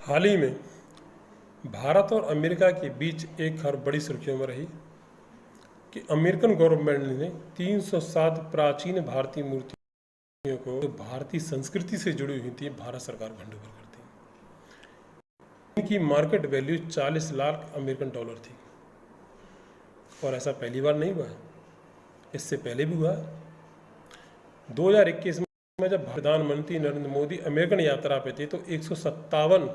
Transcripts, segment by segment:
हाल ही में भारत और अमेरिका के बीच एक खबर बड़ी सुर्खियों में रही कि अमेरिकन गवर्नमेंट ने 307 प्राचीन भारतीय मूर्तियों को जो भारतीय संस्कृति से जुड़ी हुई थी भारत सरकार को हैंडओवर कर दी। इनकी market value 40 lakh American dollar थी और ऐसा पहली बार नहीं हुआ है, इससे पहले भी हुआ है। 2021 में जब प्रधानमंत्री नरेंद्र मोदी अमेरिकन यात्रा पे थे तो 157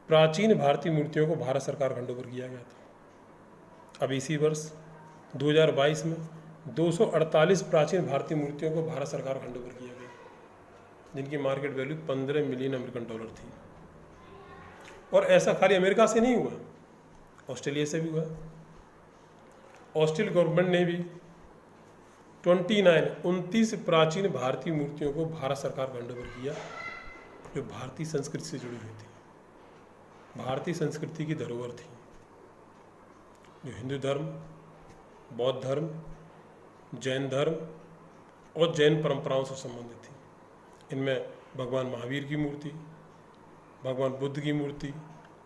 प्राचीन भारतीय मूर्तियों को भारत सरकार को हैंडओवर किया गया था। अब इसी वर्ष 2022 में 248 प्राचीन भारतीय मूर्तियों को भारत सरकार को हैंडओवर किया गया, जिनकी market value 15 million American dollar थी। और ऐसा खाली अमेरिका से नहीं हुआ, ऑस्ट्रेलिया से भी हुआ। ऑस्ट्रेलिया गवर्नमेंट ने भी 29 प्राचीन भारतीय मूर्तियों को भारत सरकार को हैंडओवर किया, जो भारतीय संस्कृति से जुड़ी हुई थी, भारतीय संस्कृति की धरोहर थी, जो हिंदू धर्म, बौद्ध धर्म, जैन धर्म और जैन परंपराओं से संबंधित थी। इनमें भगवान महावीर की मूर्ति, भगवान बुद्ध की मूर्ति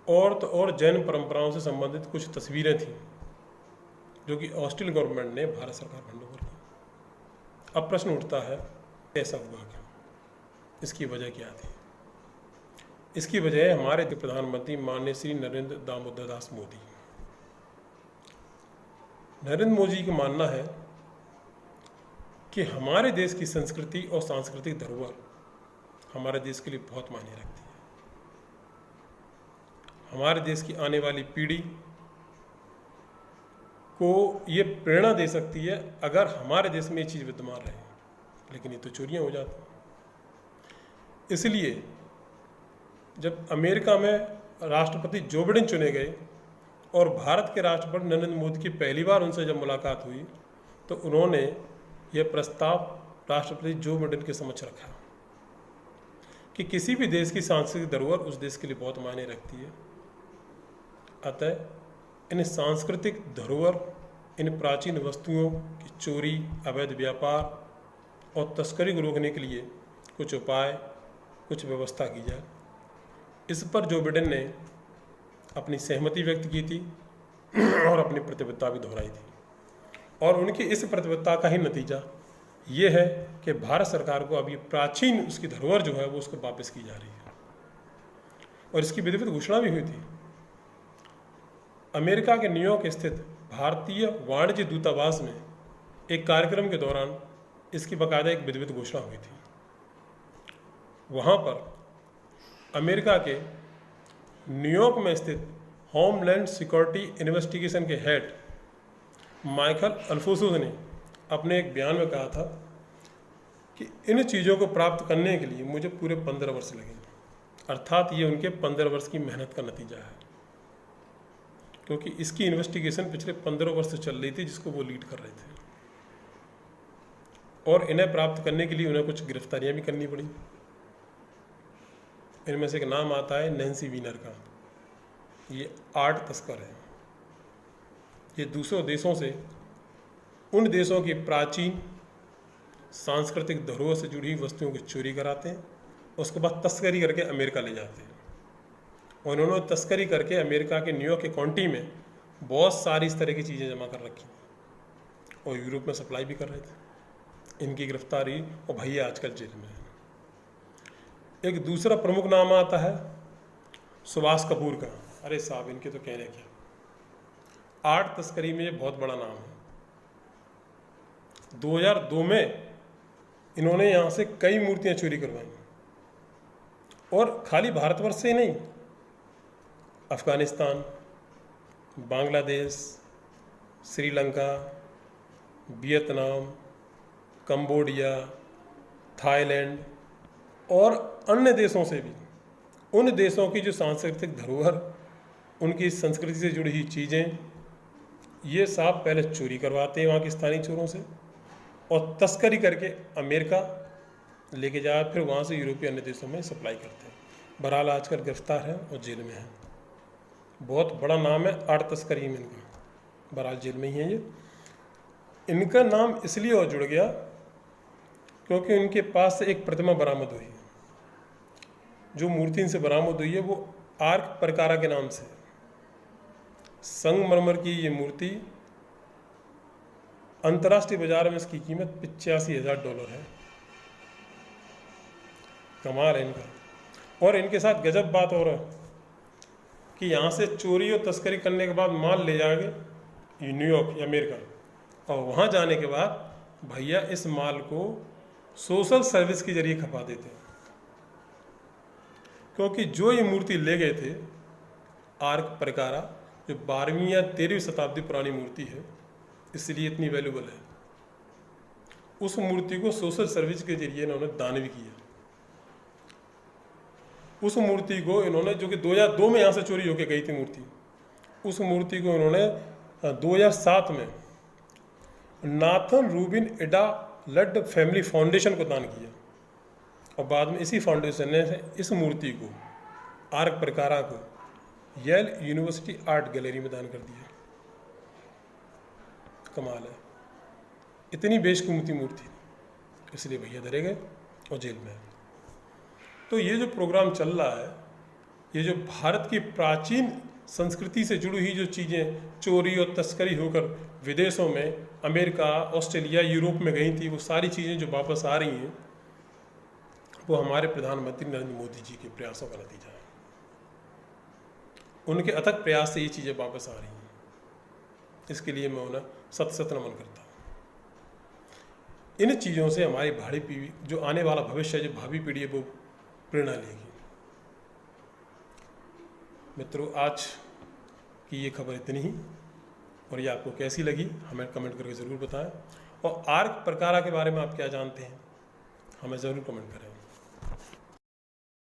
और जैन परंपराओं से संबंधित कुछ तस्वीरें थीं, जो कि ऑस्ट्रेलिया गवर्नमेंट ने भारत सरकार को हैंडओवर की। अब प्रश्न उठता है, ऐसा हुआ क्यों? इसकी वजह क्या थी? इसकी वजह है हमारे प्रधानमंत्री माननीय श्री नरेंद्र दामोदर दास मोदी। नरेंद्र मोदी का मानना है कि हमारे देश की संस्कृति और सांस्कृतिक धरोहर हमारे देश के लिए बहुत मायने रखती है। हमारे देश की आने वाली पीढ़ी को ये प्रेरणा दे सकती है अगर हमारे देश में ये चीज़ विद्यमान रहे, लेकिन ये तो चोरियां हो जाती। इसलिए जब अमेरिका में राष्ट्रपति जो बाइडेन चुने गए और भारत के राष्ट्रपति नरेंद्र मोदी की पहली बार उनसे जब मुलाकात हुई तो उन्होंने यह प्रस्ताव राष्ट्रपति जो बाइडेन के समक्ष रखा कि किसी भी देश की सांस्कृतिक धरोहर उस देश के लिए बहुत मायने रखती है। अतः इन सांस्कृतिक धरोहर, इन प्राचीन वस्तुओं की चोरी, अवैध व्यापार और तस्करी को रोकने के लिए कुछ उपाय, कुछ व्यवस्था की जाए। इस पर जो बाइडेन ने अपनी सहमति व्यक्त की थी और अपनी प्रतिबद्धता भी दोहराई थी। और उनकी इस प्रतिबद्धता का ही नतीजा ये है कि भारत सरकार को अभी प्राचीन उसकी धरोहर जो है वो उसको वापस की जा रही है और इसकी विधिवत घोषणा भी हुई थी। अमेरिका के न्यूयॉर्क स्थित भारतीय वाणिज्य दूतावास में एक कार्यक्रम के दौरान इसकी बाकायदा एक विधिवत घोषणा हुई थी। वहाँ पर अमेरिका के न्यूयॉर्क में स्थित होमलैंड सिक्योरिटी इन्वेस्टिगेशन के हेड माइकल अल्फोंसो ने अपने एक बयान में कहा था कि इन चीज़ों को प्राप्त करने के लिए मुझे पूरे 15 वर्ष लगे। अर्थात ये उनके 15 वर्ष की मेहनत का नतीजा है, क्योंकि इसकी इन्वेस्टिगेशन पिछले 15 वर्ष से चल रही थी, जिसको वो लीड कर रहे थे। और इन्हें प्राप्त करने के लिए उन्हें कुछ गिरफ्तारियां भी करनी पड़ी। इनमें से एक नाम आता है नैन्सी वीनर का। ये आर्ट तस्कर है। ये दूसरों देशों से उन देशों की प्राचीन सांस्कृतिक धरोहर से जुड़ी वस्तुओं की चोरी कराते हैं, उसके बाद तस्करी करके अमेरिका ले जाते हैं। और उन्होंने तस्करी करके अमेरिका के न्यूयॉर्क के काउंटी में बहुत सारी इस तरह की चीज़ें जमा कर रखी और यूरोप में सप्लाई भी कर रहे थे। इनकी गिरफ्तारी और भैया आजकल जेल में है। एक दूसरा प्रमुख नाम आता है सुभाष कपूर का। अरे साहब, इनके तो कहने क्या, आर्ट तस्करी में ये बहुत बड़ा नाम है। 2002 में इन्होंने यहाँ से कई मूर्तियाँ चोरी करवाई, और खाली भारतवर्ष से ही नहीं, Afghanistan, Bangladesh, Sri Lanka, Vietnam, Cambodia, Thailand और अन्य देशों से भी। उन देशों की जो सांस्कृतिक धरोहर, उनकी संस्कृति से जुड़ी हुई चीज़ें, ये साहब पहले चोरी करवाते हैं वहाँ के स्थानीय चोरों से और तस्करी करके अमेरिका लेके जाए, फिर वहाँ से यूरोपीय अन्य देशों में सप्लाई करते हैं। बहरहाल आजकल गिरफ्तार है और जेल में है। बहुत बड़ा नाम है आर्ट तस्करी में इनका, बहरहाल जेल में ही है ये। इनका नाम इसलिए और जुड़ गया क्योंकि उनके पास से एक प्रतिमा बरामद हुई। जो मूर्ति इनसे बरामद हुई है वो आर्क परकारा के नाम से। संगमरमर की ये मूर्ति अंतर्राष्ट्रीय बाजार में इसकी कीमत $85,000 है। कमाल है इनका। और इनके साथ गजब बात और है कि यहाँ से चोरी और तस्करी करने के बाद माल ले जाएंगे न्यूयॉर्क या अमेरिका, और वहाँ जाने के बाद भैया इस माल को सोशल सर्विस के जरिए खपा देते हैं। क्योंकि जो ये मूर्ति ले गए थे आर्क परकारा, जो 12वीं या 13वीं शताब्दी पुरानी मूर्ति है, इसलिए इतनी वैल्यूबल है, उस मूर्ति को सोशल सर्विस के जरिए इन्होंने दान भी किया। उस मूर्ति को इन्होंने, जो कि 2002 में यहाँ से चोरी होकर गई थी मूर्ति, उस मूर्ति को इन्होंने 2007 में नाथन रूबिन एडा लड फैमिली फाउंडेशन को दान किया, और बाद में इसी फाउंडेशन ने इस मूर्ति को, आर्क परकारा को, येल यूनिवर्सिटी आर्ट गैलरी में दान कर दिया। कमाल है, इतनी बेशकीमती मूर्ति, इसलिए भैया धरे गए और जेल में। तो ये जो प्रोग्राम चल रहा है, ये जो भारत की प्राचीन संस्कृति से जुड़ी हुई जो चीज़ें चोरी और तस्करी होकर विदेशों में, अमेरिका, ऑस्ट्रेलिया, यूरोप में गई थी, वो सारी चीज़ें जो वापस आ रही हैं, वो हमारे प्रधानमंत्री नरेंद्र मोदी जी के प्रयासों का नतीजा है। उनके अथक प्रयास से ये चीज़ें वापस आ रही हैं। इसके लिए मैं उन्हें सत सत नमन करता हूँ। इन चीज़ों से हमारी भावी पीढ़ी, जो आने वाला भविष्य है, जो भावी पीढ़ी है, वो प्रेरणा लेगी। मित्रों, आज की ये खबर इतनी ही, और ये आपको कैसी लगी हमें कमेंट करके ज़रूर बताएं। और आर्क परकारा के बारे में आप क्या जानते हैं, हमें ज़रूर कमेंट करें।